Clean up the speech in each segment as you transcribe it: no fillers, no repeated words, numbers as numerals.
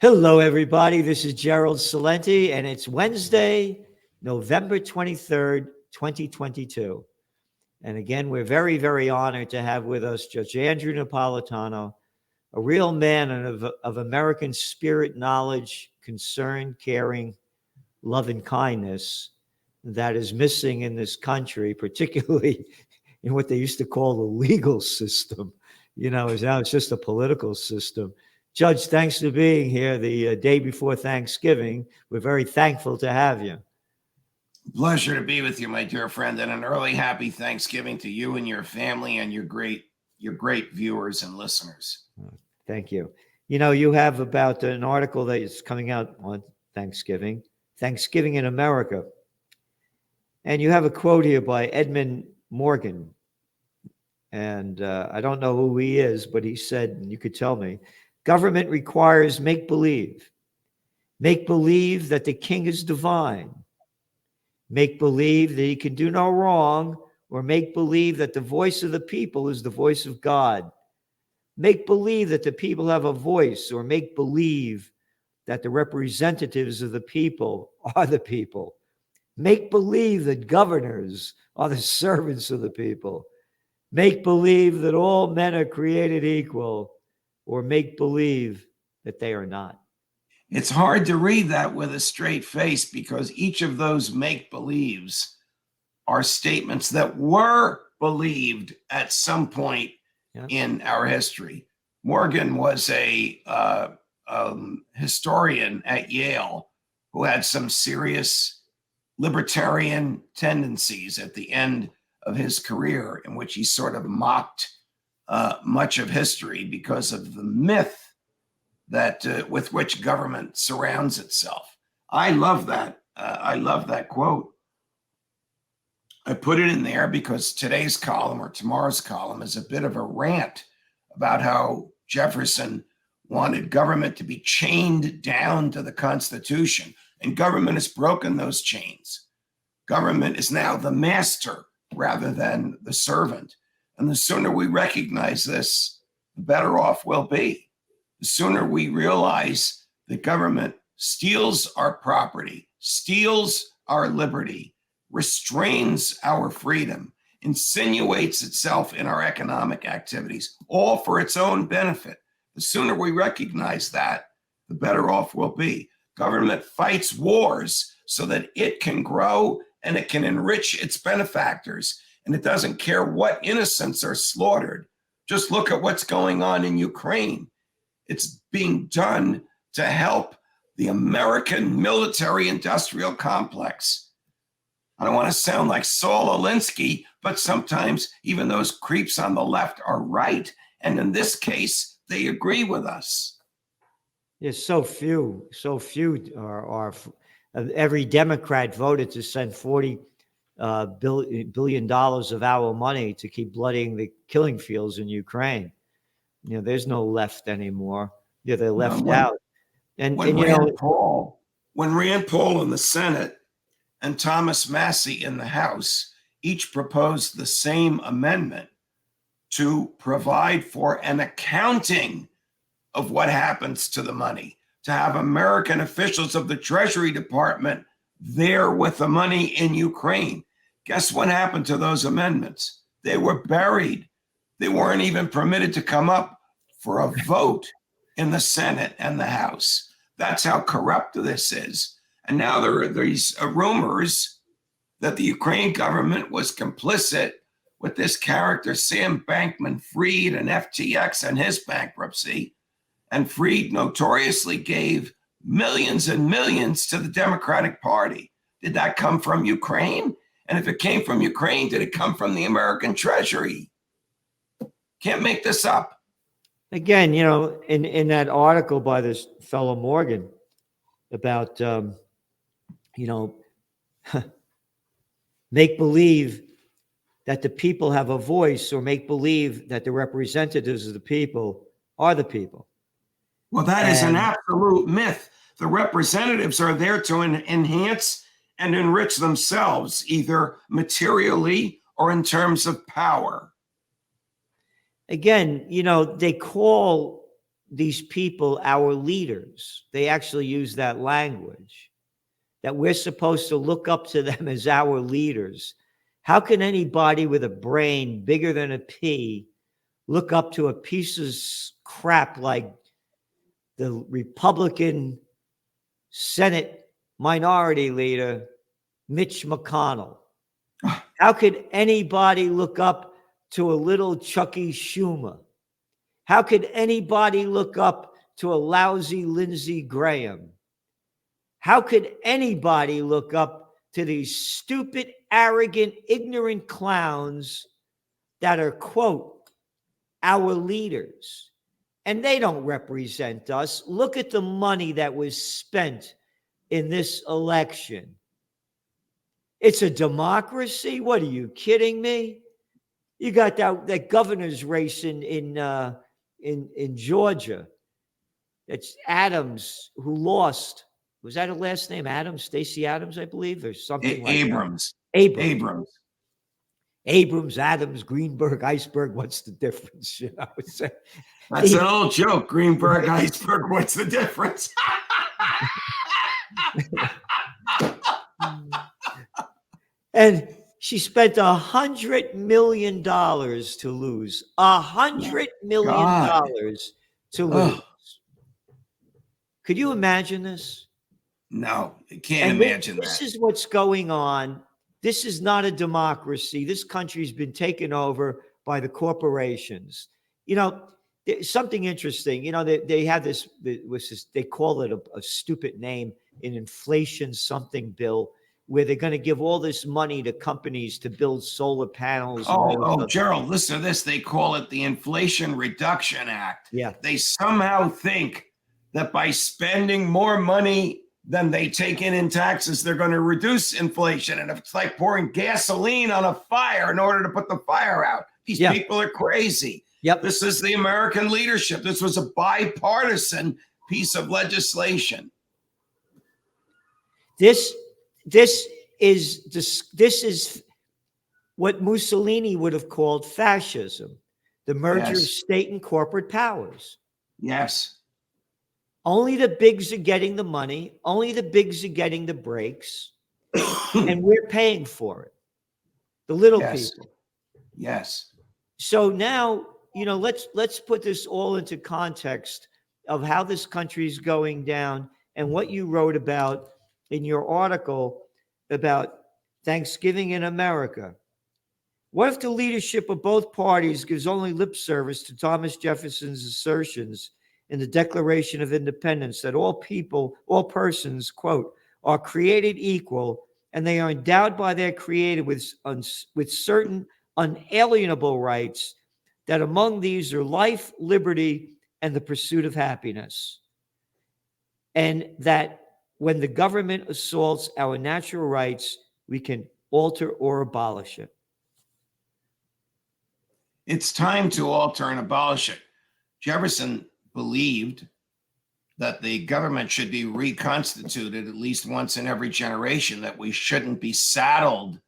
Hello, everybody. This is Gerald Salenti, and it's Wednesday, November 23rd, 2022. And again, we're very, very honored to have with us Judge Andrew Napolitano, a real man of American spirit, knowledge, concern, caring, love, and kindness that is missing in this country, particularly in what they used to call the legal system. Now it's just a political system. Judge, thanks for being here the day before Thanksgiving. We're very thankful to have you. Pleasure to be with you, my dear friend, and an early happy Thanksgiving to you and your family and your great viewers and listeners. Thank you. You have about an article that is coming out on Thanksgiving in America. And you have a quote here by Edmund Morgan. And I don't know who he is, but he said, and you could tell me, government requires make-believe. Make-believe that the king is divine. Make-believe that he can do no wrong, or make-believe that the voice of the people is the voice of God. Make-believe that the people have a voice, or make-believe that the representatives of the people are the people. Make-believe that governors are the servants of the people. Make-believe that all men are created equal, or make believe that they are not. It's hard to read that with a straight face because each of those make-believes are statements that were believed at some point in our history. Morgan was a historian at Yale who had some serious libertarian tendencies at the end of his career, in which he sort of mocked much of history because of the myth that with which government surrounds itself. I love that. I love that quote. I put it in there because today's column or tomorrow's column is a bit of a rant about how Jefferson wanted government to be chained down to the Constitution, and government has broken those chains. Government is now the master rather than the servant. And the sooner we recognize this, the better off we'll be. The sooner we realize that government steals our property, steals our liberty, restrains our freedom, insinuates itself in our economic activities, all for its own benefit. The sooner we recognize that, the better off we'll be. Government fights wars so that it can grow and it can enrich its benefactors. And it doesn't care what innocents are slaughtered. Just look at what's going on in Ukraine. It's being done to help the American military-industrial complex. I don't want to sound like Saul Alinsky, but sometimes even those creeps on the left are right. And in this case, they agree with us. There's so few are every Democrat voted to send $40 billion of our money to keep bloodying the killing fields in Ukraine. There's no left anymore. They're left out. When Rand Paul in the Senate and Thomas Massie in the House each proposed the same amendment to provide for an accounting of what happens to the money, to have American officials of the Treasury Department there with the money in Ukraine. Guess what happened to those amendments? They were buried. They weren't even permitted to come up for a vote in the Senate and the House. That's how corrupt this is. And now there are these rumors that the Ukraine government was complicit with this character, Sam Bankman-Fried, and FTX and his bankruptcy. And Fried notoriously gave millions and millions to the Democratic Party. Did that come from Ukraine? And if it came from Ukraine, did it come from the American Treasury? Can't make this up. Again, in that article by this fellow Morgan about, make believe that the people have a voice, or make believe that the representatives of the people are the people. Well, that is an absolute myth. The representatives are there to enhance and enrich themselves, either materially or in terms of power. Again, they call these people our leaders. They actually use that language, that we're supposed to look up to them as our leaders. How can anybody with a brain bigger than a pea look up to a piece of crap like the Republican Senate Minority Leader, Mitch McConnell? How could anybody look up to a little Chucky Schumer? How could anybody look up to a lousy Lindsey Graham? How could anybody look up to these stupid, arrogant, ignorant clowns that are, quote, our leaders? And they don't represent us. Look at the money that was spent in this election. It's a democracy? What, are you kidding me? You got that governor's race in Georgia. It's Adams, who lost. Was that her last name? Adams, Stacey Adams, I believe, or something like Abrams. that. Abrams, Adams, Greenberg, Iceberg. What's the difference? You know, that's an old joke. Greenberg, Iceberg. What's the difference? And she spent $100 million to lose. $100 million to lose. Could you imagine this? No, I can't imagine that. This is what's going on. This is not a democracy. This country's been taken over by the corporations. You know, something interesting. You know, they have this. They call it a stupid name, an inflation something bill, where they're going to give all this money to companies to build solar panels. Gerald, listen to this. They call it the Inflation Reduction Act. Yeah. They somehow think that by spending more money than they take in taxes, they're going to reduce inflation. And it's like pouring gasoline on a fire in order to put the fire out. These people are crazy. Yep. This is the American leadership. This was a bipartisan piece of legislation. This is what Mussolini would have called fascism, the merger of state and corporate powers. Yes. Only the bigs are getting the money. Only the bigs are getting the breaks. And we're paying for it. The little people. Yes. So now, you know, let's put this all into context of how this country is going down and what you wrote about in your article about Thanksgiving in America. What if the leadership of both parties gives only lip service to Thomas Jefferson's assertions in the Declaration of Independence that all persons, quote, are created equal, and they are endowed by their Creator with certain unalienable rights, that among these are life, liberty, and the pursuit of happiness, and that when the government assaults our natural rights, we can alter or abolish it. It's time to alter and abolish it. Jefferson believed that the government should be reconstituted at least once in every generation, that we shouldn't be saddled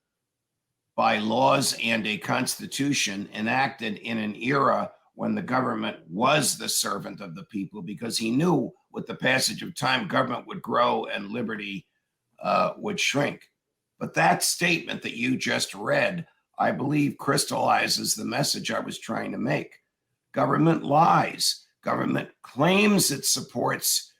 by laws and a constitution enacted in an era when the government was the servant of the people, because he knew with the passage of time, government would grow and liberty would shrink. But that statement that you just read, I believe, crystallizes the message I was trying to make. Government lies. Government claims it supports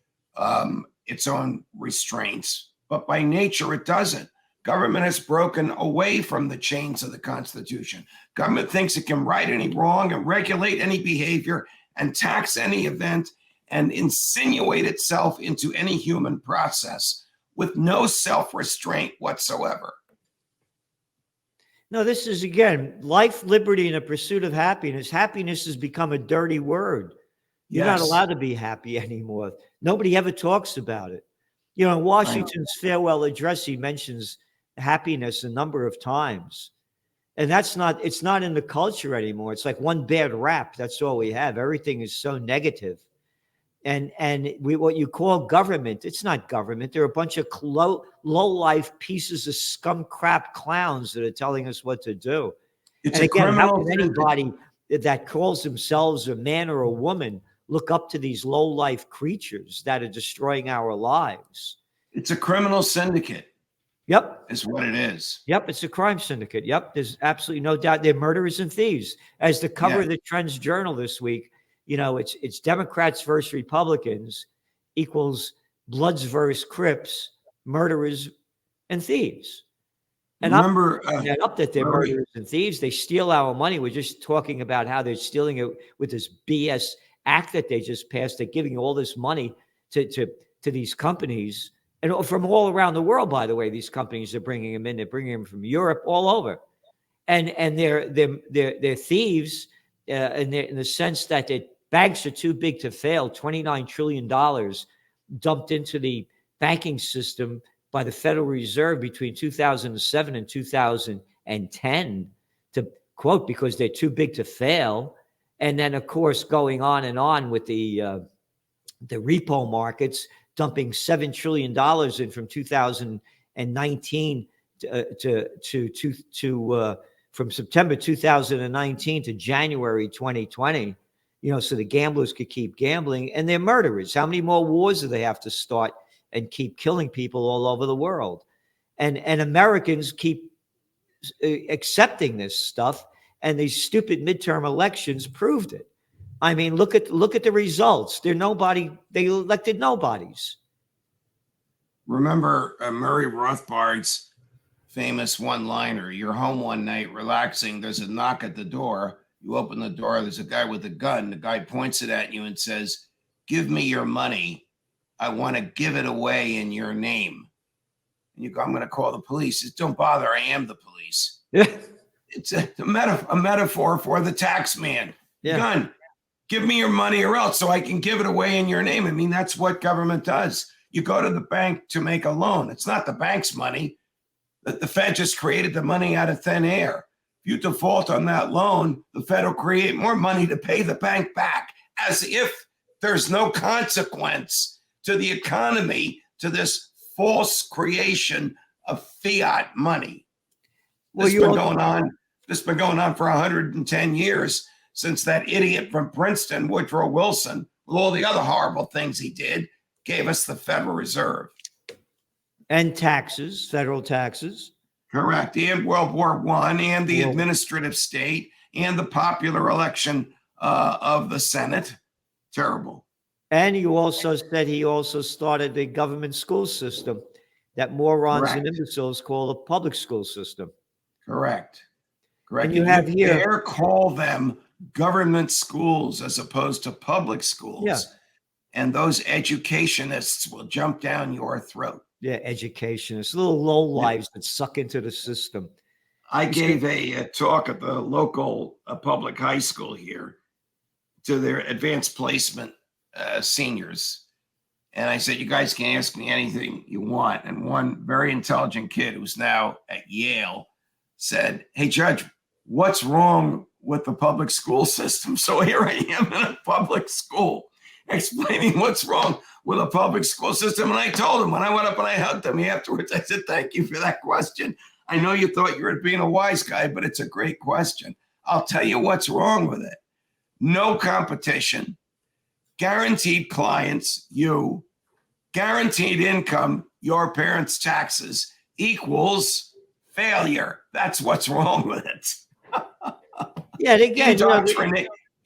its own restraints, but by nature it doesn't. Government has broken away from the chains of the Constitution. Government thinks it can right any wrong and regulate any behavior and tax any event and insinuate itself into any human process with no self-restraint whatsoever. No, this is, again, life, liberty, and the pursuit of happiness. Happiness has become a dirty word. You're not allowed to be happy anymore. Nobody ever talks about it. You know, in Washington's farewell address, he mentions happiness a number of times. And it's not in the culture anymore. It's like one bad rap. That's all we have. Everything is so negative. And what you call government, it's not government. They're a bunch of low-life pieces of scum crap clowns that are telling us what to do. It's and a again, criminal. how can anybody that calls themselves a man or a woman look up to these low-life creatures that are destroying our lives. It's a criminal syndicate, Yep. is what it is. Yep. It's a crime syndicate. Yep. There's absolutely no doubt they're murderers and thieves. As the cover of the Trends Journal this week, it's Democrats versus Republicans equals Bloods versus Crips, murderers and thieves. And remember, up that they're murderers and thieves. They steal our money. We're just talking about how they're stealing it with this BS act that they just passed. They're giving all this money to these companies, and from all around the world. By the way, these companies are bringing them in. They're bringing them from Europe, all over, and they're thieves in the sense that the banks are too big to fail. $29 trillion dumped into the banking system by the Federal Reserve between 2007 and 2010, to quote, because they're too big to fail. And then, of course, going on and on with the repo markets, dumping $7 trillion in from 2019 from September 2019 to January 2020. So the gamblers could keep gambling, and they're murderers. How many more wars do they have to start and keep killing people all over the world? And Americans keep accepting this stuff, and these stupid midterm elections proved it. I mean, look at the results. They elected nobodies. Remember Murray Rothbard's famous one-liner, you're home one night relaxing, there's a knock at the door. You open the door, there's a guy with a gun. The guy points it at you and says, give me your money. I want to give it away in your name. And you go, I'm going to call the police. He says, don't bother, I am the police. It's a metaphor for the tax man. Yeah. Gun, give me your money or else, so I can give it away in your name. I mean, that's what government does. You go to the bank to make a loan. It's not the bank's money. The Fed just created the money out of thin air. If you default on that loan, the Fed will create more money to pay the bank back, as if there's no consequence to the economy, to this false creation of fiat money. This has been going on for 110 years, since that idiot from Princeton, Woodrow Wilson, with all the other horrible things he did, gave us the Federal Reserve. And taxes, federal taxes. Correct. And World War I, and the administrative state, and the popular election of the Senate. Terrible. And you also said he also started the government school system that morons and imbeciles call the public school system. Correct. And you have here, dare call them government schools as opposed to public schools. Yeah. And those educationists will jump down your throat. Yeah, educationists, little low lives that suck into the system. I gave a talk at the local public high school here to their advanced placement seniors. And I said, you guys can ask me anything you want. And one very intelligent kid who's now at Yale said, hey, Judge, what's wrong with the public school system? So here I am in a public school explaining what's wrong with a public school system. And I told him, when I went up and I hugged him afterwards, I said, thank you for that question. I know you thought you were being a wise guy, but it's a great question. I'll tell you what's wrong with it. No competition, guaranteed clients, you, guaranteed income, your parents' taxes, equals failure. That's what's wrong with it. Yeah, again,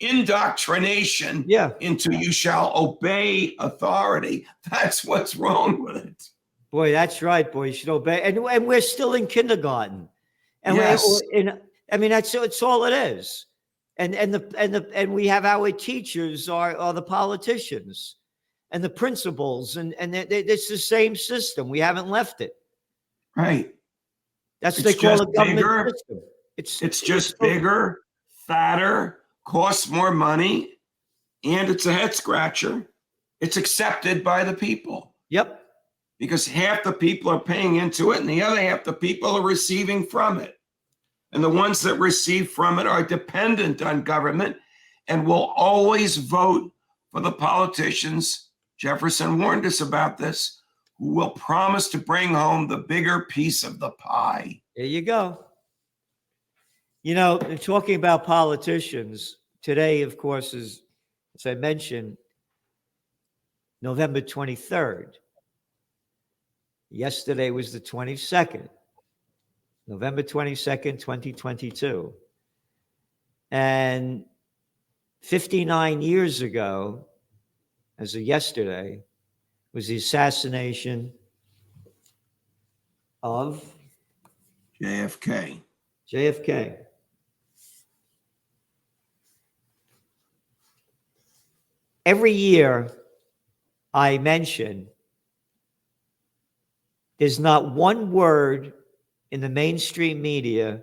indoctrination into you shall obey authority. That's what's wrong with it. Boy, that's right, boy. You should obey. And we're still in kindergarten. And yes. It's all it is. And we have our teachers are the politicians and the principals, and it's the same system. We haven't left it. Right. That's what they call a government system. It's just bigger, fatter, costs more money, and it's a head scratcher. It's accepted by the people. Yep. Because half the people are paying into it and the other half the people are receiving from it. And the ones that receive from it are dependent on government and will always vote for the politicians. Jefferson warned us about this, who will promise to bring home the bigger piece of the pie. There you go. Talking about politicians, today, of course, is as I mentioned, November 23rd. Yesterday was the 22nd, November 22nd, 2022. And 59 years ago, as of yesterday, was the assassination of JFK. JFK. Every year I mention, there's not one word in the mainstream media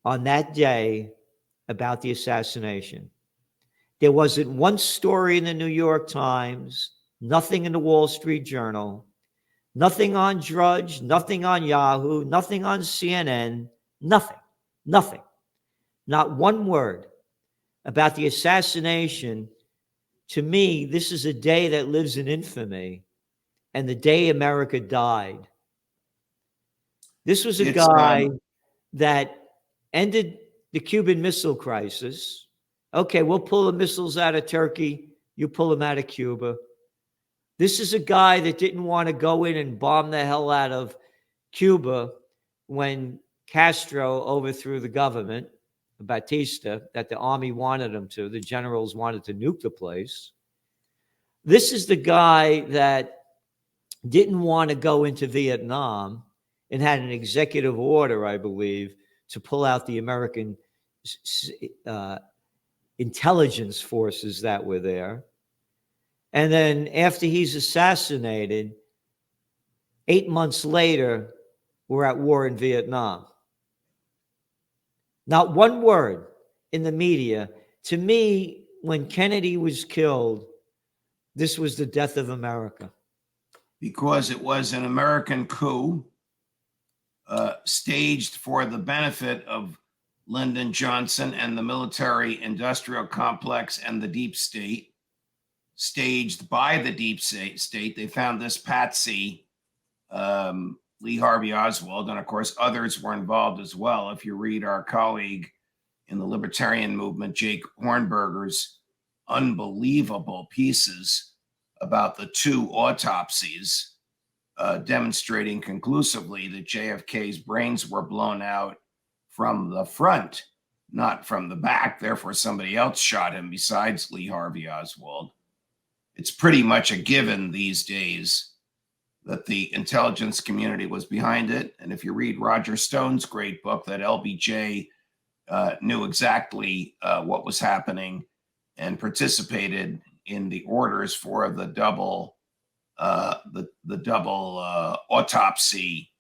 on that day about the assassination. There wasn't one story in the New York Times, nothing in the Wall Street Journal, nothing on Drudge, nothing on Yahoo, nothing on CNN, nothing. Not one word about the assassination. To me, this is a day that lives in infamy, and the day America died. This was a guy that ended the Cuban Missile Crisis. Okay, we'll pull the missiles out of Turkey. You pull them out of Cuba. This is a guy that didn't want to go in and bomb the hell out of Cuba when Castro overthrew the government, Batista, that the army wanted him to. The generals wanted to nuke the place. This is the guy that didn't want to go into Vietnam and had an executive order, I believe, to pull out the American intelligence forces that were there. And then after he's assassinated, 8 months later, we're at war in Vietnam. Not one word in the media. To me, when Kennedy was killed, this was the death of America. Because it was an American coup staged for the benefit of Lyndon Johnson and the military-industrial complex and the deep state, staged by the deep state. They found this patsy, Lee Harvey Oswald, and of course others were involved as well. If you read our colleague in the libertarian movement, Jake Hornberger's unbelievable pieces about the 2 autopsies demonstrating conclusively that JFK's brains were blown out from the front, not from the back. Therefore, somebody else shot him besides Lee Harvey Oswald. It's pretty much a given these days that the intelligence community was behind it. And if you read Roger Stone's great book, that LBJ knew exactly what was happening and participated in the orders for the double autopsy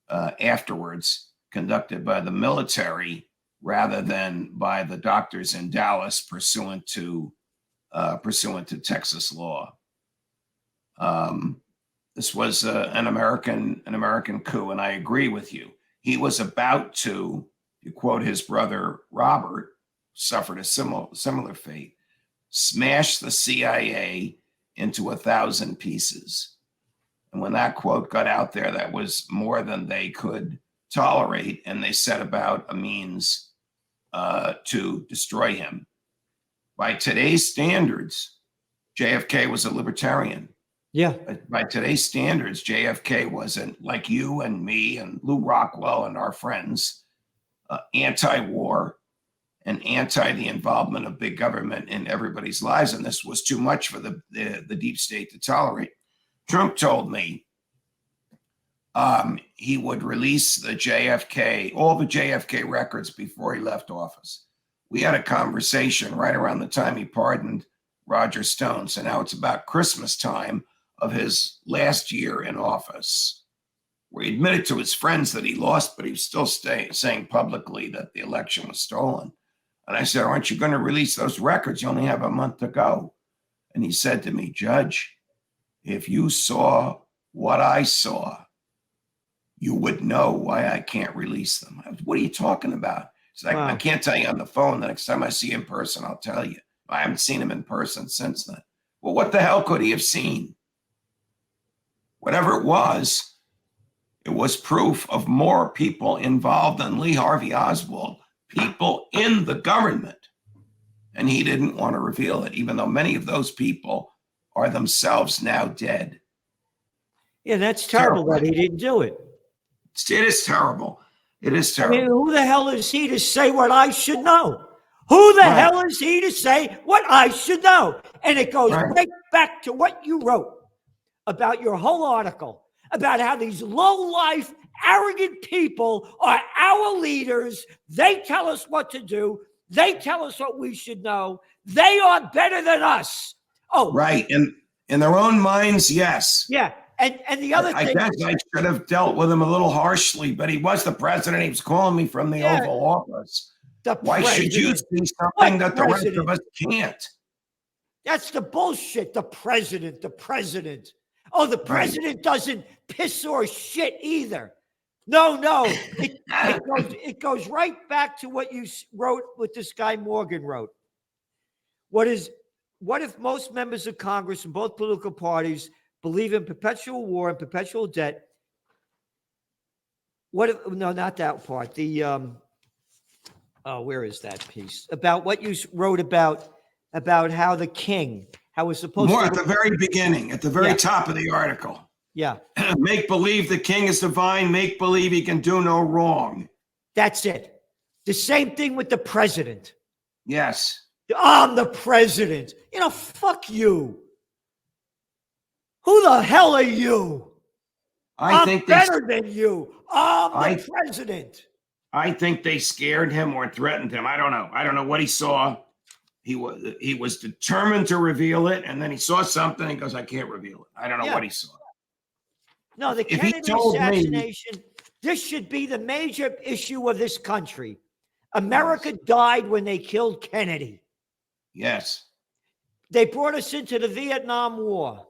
afterwards, conducted by the military rather than by the doctors in Dallas, pursuant to Texas law. This was an American coup, and I agree with you. He was about to, you quote his brother Robert, suffered a similar fate, smash the CIA into 1,000 pieces. And when that quote got out there, that was more than they could tolerate, and they set about a means to destroy him. By today's standards, JFK was a libertarian. Yeah. By today's standards, JFK wasn't, like you and me and Lou Rockwell and our friends, anti-war and anti the involvement of big government in everybody's lives. And this was too much for the deep state to tolerate. Trump told me he would release the JFK, all the JFK records before he left office. We had a conversation right around the time he pardoned Roger Stone. So now it's about Christmas time of his last year in office, where he admitted to his friends that he lost, but he was still saying publicly that the election was stolen. And I said, aren't you going to release those records? You only have a month to go. And he said to me, Judge, if you saw what I saw, you would know why I can't release them. I was, what are you talking about? He's like, wow. I can't tell you on the phone. The next time I see him in person, I'll tell you. I haven't seen him in person since then. Well, what the hell could he have seen? Whatever it was proof of more people involved than Lee Harvey Oswald, people in the government and he didn't want to reveal it, even though many of those people are themselves now dead. Yeah, that's terrible that he didn't do it. It is terrible. It is I mean, terrible. who the hell is he to say what I should know? Who the Right. hell is he to say what I should know? And it goes Right. right back to what you wrote about your whole article, about how these low-life, arrogant people are our leaders. They tell us what to do. They tell us what we should know. They are better than us. Oh, Right. And in their own minds, yes. yeah. And the other I thing guess is, I should have dealt with him a little harshly, but he was the president. He was calling me from the Yeah. Oval Office. the Why should you president. see something What that the rest president? of us can't? That's the bullshit. The president. Oh, the president doesn't piss or shit either. No. It goes right back to what you wrote, what this guy Morgan wrote. What if most members of Congress from both political parties believe in perpetual war and perpetual debt? No, not that part. Where is that piece? About what you wrote about how the king, how we're supposed More to. at the very beginning, at the very top of the article. Yeah. Make believe the king is divine, make believe he can do no wrong. That's it. The same thing with the president. Yes. I'm the president. Fuck you. Who the hell are you? I I'm think better than you. I'm the I- president. I think they scared him or threatened him. I don't know. I don't know what he saw. He was determined to reveal it, and then he saw something and goes, I can't reveal it. I don't know Yeah. what he saw. No, the If he Kennedy told me- assassination, this should be the major issue of this country. America died when they killed Kennedy. Yes. They brought us into the Vietnam War,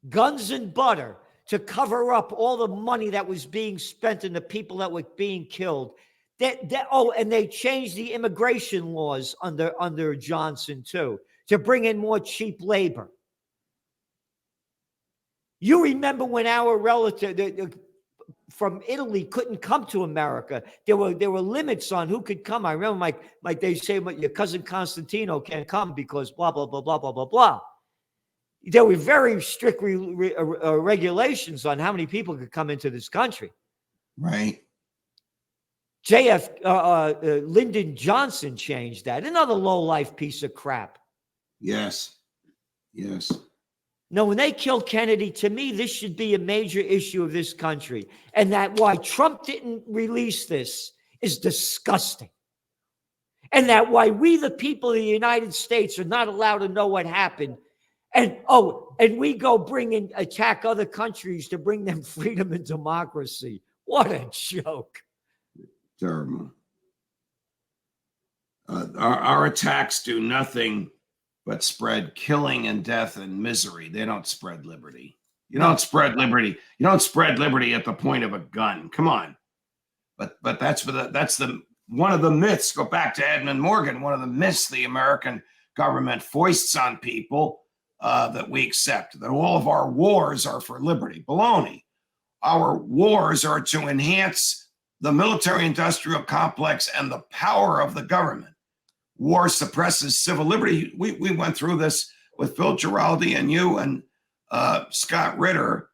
guns and butter, to cover up all the money that was being spent and the people that were being killed. And they changed the immigration laws under Johnson too, to bring in more cheap labor. You remember when our relative from Italy couldn't come to America? There were limits on who could come. I remember, like they say, your cousin Constantino can't come because blah blah blah blah blah blah blah. There were very strict regulations on how many people could come into this country. Right. Lyndon Johnson changed that. Another low-life piece of crap. Yes. Yes. No, when they killed Kennedy, to me, this should be a major issue of this country. And that why Trump didn't release this is disgusting. And that why we, the people of the United States, are not allowed to know what happened. And we go attack other countries to bring them freedom and democracy. What a joke. Terrible. Our attacks do nothing but spread killing and death and misery. They don't spread liberty. You don't spread liberty. You don't spread liberty at the point of a gun. Come on. But that's one of the myths. Go back to Edmund Morgan. One of the myths the American government foists on people that we accept, that all of our wars are for liberty. Baloney. Our wars are to enhance the military-industrial complex and the power of the government. War suppresses civil liberty. We went through this with Phil Giraldi and you and Scott Ritter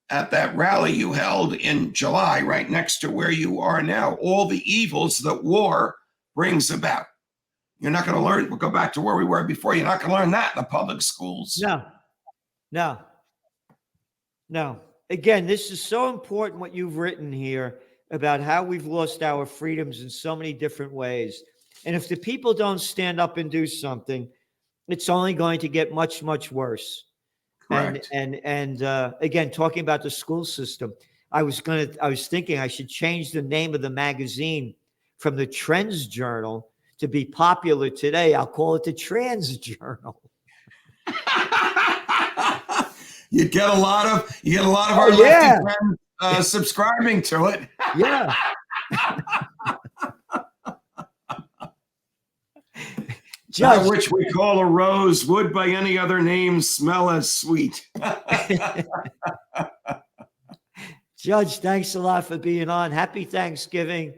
at that rally you held in July, right next to where you are now. All the evils that war brings about. You're not going to learn. We'll go back to where we were before. You're not going to learn that in the public schools. No. Again, this is so important what you've written here about how we've lost our freedoms in so many different ways. And if the people don't stand up and do something, it's only going to get much, much worse. Correct. And again, talking about the school system, I was thinking I should change the name of the magazine from the Trends Journal to be popular today. I'll call it the Trans Journal. You get a lot of our lefty friends subscribing to it. Yeah. Judge, which we call a rose, would by any other name smell as sweet. Judge, thanks a lot for being on. Happy Thanksgiving,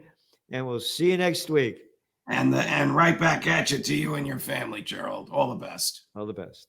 and we'll see you next week. And right back at you to you and your family, Gerald. All the best. All the best.